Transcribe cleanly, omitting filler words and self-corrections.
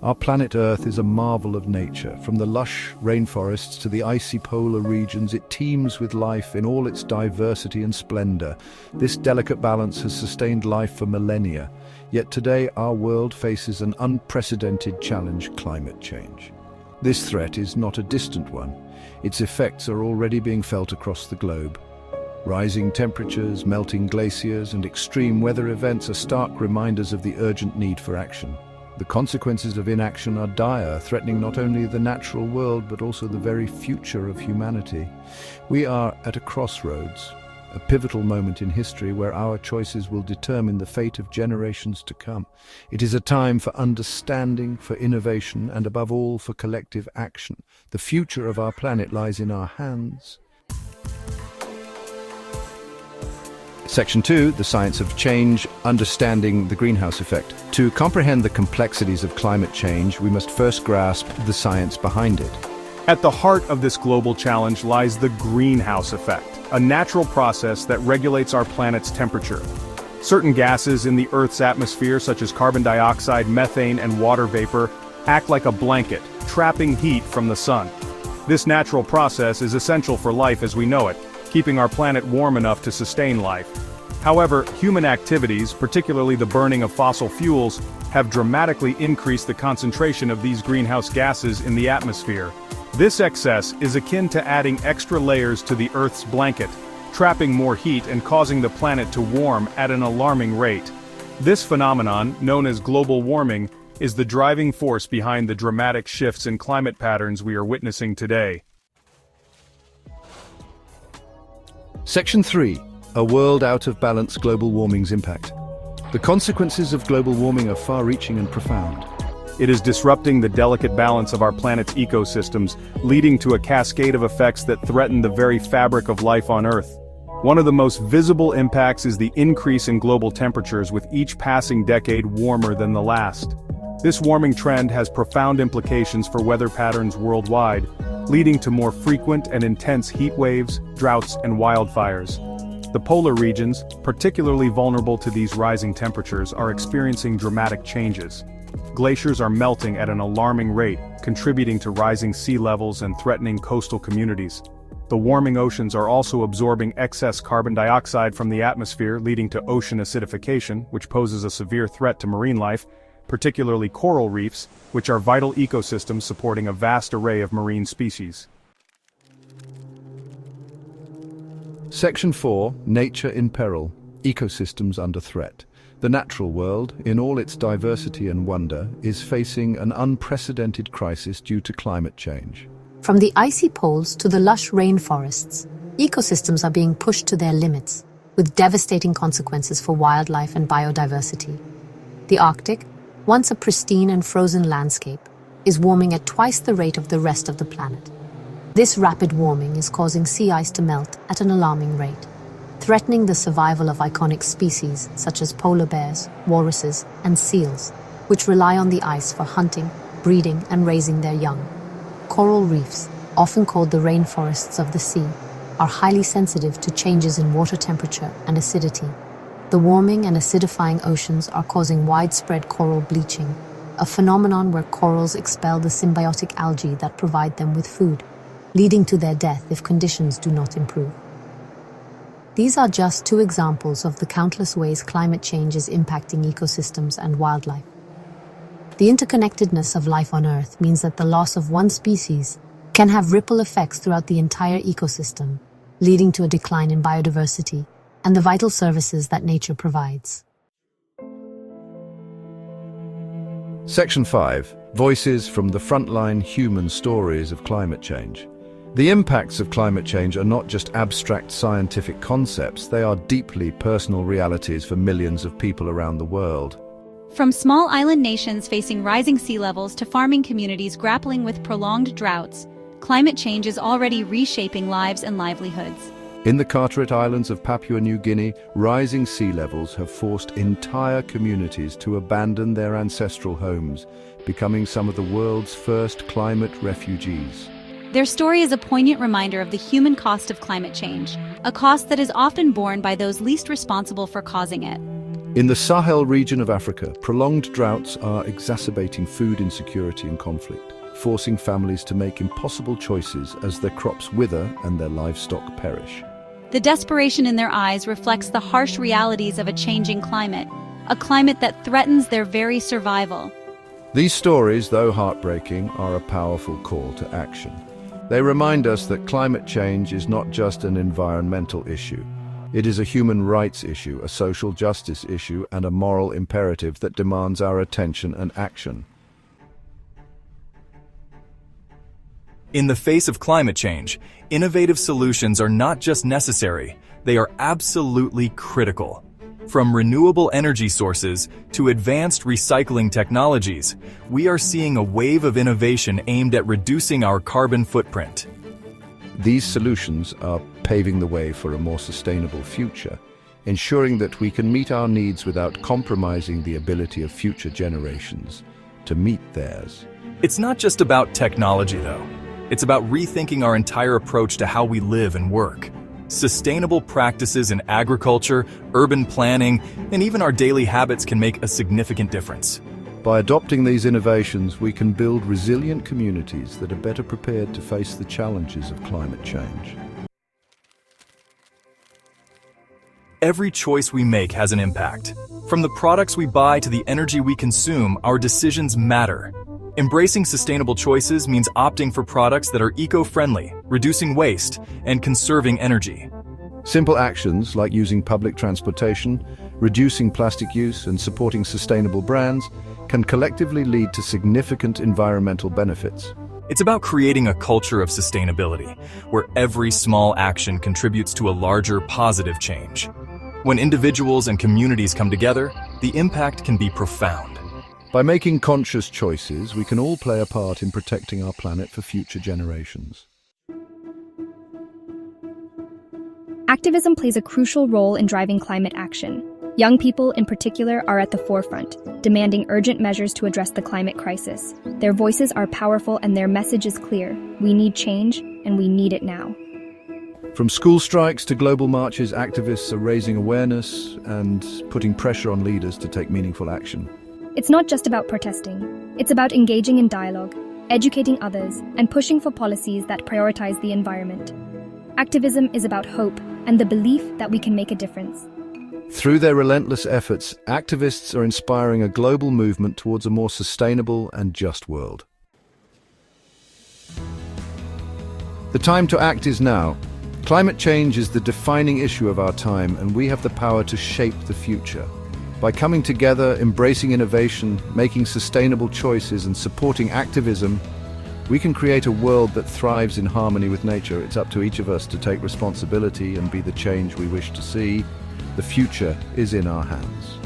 Our planet Earth is a marvel of nature. From the lush rainforests to the icy polar regions, it teems with life in all its diversity and splendor. This delicate balance has sustained life for millennia. Yet today, our world faces an unprecedented challenge: climate change. This threat is not a distant one. Its effects are already being felt across the globe. Rising temperatures, melting glaciers, and extreme weather events are stark reminders of the urgent need for action. The consequences of inaction are dire, threatening not only the natural world but also the very future of humanity. We are at a crossroads, a pivotal moment in history where our choices will determine the fate of generations to come. It is a time for understanding, for innovation, and above all, for collective action. The future of our planet lies in our hands. Section 2, the science of change, understanding the greenhouse effect. To comprehend the complexities of climate change, we must first grasp the science behind it. At the heart of this global challenge lies the greenhouse effect, a natural process that regulates our planet's temperature. Certain gases in the Earth's atmosphere, such as carbon dioxide, methane, and water vapor, act like a blanket, trapping heat from the sun. This natural process is essential for life as we know it, keeping our planet warm enough to sustain life. However, human activities, particularly the burning of fossil fuels, have dramatically increased the concentration of these greenhouse gases in the atmosphere. This excess is akin to adding extra layers to the Earth's blanket, trapping more heat and causing the planet to warm at an alarming rate. This phenomenon, known as global warming, is the driving force behind the dramatic shifts in climate patterns we are witnessing today. Section 3. A world out of balance: global warming's impact. The consequences of global warming are far-reaching and profound. It is disrupting the delicate balance of our planet's ecosystems, leading to a cascade of effects that threaten the very fabric of life on Earth. One of the most visible impacts is the increase in global temperatures, with each passing decade warmer than the last. This warming trend has profound implications for weather patterns worldwide, leading to more frequent and intense heat waves, droughts, and wildfires. The polar regions, particularly vulnerable to these rising temperatures, are experiencing dramatic changes. Glaciers are melting at an alarming rate, contributing to rising sea levels and threatening coastal communities. The warming oceans are also absorbing excess carbon dioxide from the atmosphere, leading to ocean acidification, which poses a severe threat to marine life, particularly coral reefs, which are vital ecosystems supporting a vast array of marine species. Section 4. Nature in peril: ecosystems under threat. The natural world, in all its diversity and wonder, is facing an unprecedented crisis due to climate change. From the icy poles to the lush rainforests, ecosystems are being pushed to their limits, with devastating consequences for wildlife and biodiversity. The Arctic, once a pristine and frozen landscape, is warming at twice the rate of the rest of the planet. This rapid warming is causing sea ice to melt at an alarming rate, threatening the survival of iconic species such as polar bears, walruses, and seals, which rely on the ice for hunting, breeding, and raising their young. Coral reefs, often called the rainforests of the sea, are highly sensitive to changes in water temperature and acidity. The warming and acidifying oceans are causing widespread coral bleaching, a phenomenon where corals expel the symbiotic algae that provide them with food, leading to their death if conditions do not improve. These are just two examples of the countless ways climate change is impacting ecosystems and wildlife. The interconnectedness of life on Earth means that the loss of one species can have ripple effects throughout the entire ecosystem, leading to a decline in biodiversity and the vital services that nature provides. Section 5. Voices from the frontline: human stories of climate change. The impacts of climate change are not just abstract scientific concepts, they are deeply personal realities for millions of people around the world. From small island nations facing rising sea levels to farming communities grappling with prolonged droughts, climate change is already reshaping lives and livelihoods. In the Carteret Islands of Papua New Guinea, rising sea levels have forced entire communities to abandon their ancestral homes, becoming some of the world's first climate refugees. Their story is a poignant reminder of the human cost of climate change, a cost that is often borne by those least responsible for causing it. In the Sahel region of Africa, prolonged droughts are exacerbating food insecurity and conflict, forcing families to make impossible choices as their crops wither and their livestock perish. The desperation in their eyes reflects the harsh realities of a changing climate, a climate that threatens their very survival. These stories, though heartbreaking, are a powerful call to action. They remind us that climate change is not just an environmental issue. It is a human rights issue, a social justice issue, and a moral imperative that demands our attention and action. In the face of climate change, innovative solutions are not just necessary, they are absolutely critical. From renewable energy sources to advanced recycling technologies, we are seeing a wave of innovation aimed at reducing our carbon footprint. These solutions are paving the way for a more sustainable future, ensuring that we can meet our needs without compromising the ability of future generations to meet theirs. It's not just about technology, though. It's about rethinking our entire approach to how we live and work. Sustainable practices in agriculture, urban planning, and even our daily habits can make a significant difference. By adopting these innovations, we can build resilient communities that are better prepared to face the challenges of climate change. Every choice we make has an impact. From the products we buy to the energy we consume, our decisions matter. Embracing sustainable choices means opting for products that are eco-friendly, reducing waste, and conserving energy. Simple actions like using public transportation, reducing plastic use, and supporting sustainable brands can collectively lead to significant environmental benefits. It's about creating a culture of sustainability, where every small action contributes to a larger positive change. When individuals and communities come together, the impact can be profound. By making conscious choices, we can all play a part in protecting our planet for future generations. Activism plays a crucial role in driving climate action. Young people, in particular, are at the forefront, demanding urgent measures to address the climate crisis. Their voices are powerful and their message is clear. We need change, and we need it now. From school strikes to global marches, activists are raising awareness and putting pressure on leaders to take meaningful action. It's not just about protesting. It's about engaging in dialogue, educating others, and pushing for policies that prioritize the environment. Activism is about hope and the belief that we can make a difference. Through their relentless efforts, activists are inspiring a global movement towards a more sustainable and just world. The time to act is now. Climate change is the defining issue of our time, and we have the power to shape the future. By coming together, embracing innovation, making sustainable choices, and supporting activism, we can create a world that thrives in harmony with nature. It's up to each of us to take responsibility and be the change we wish to see. The future is in our hands.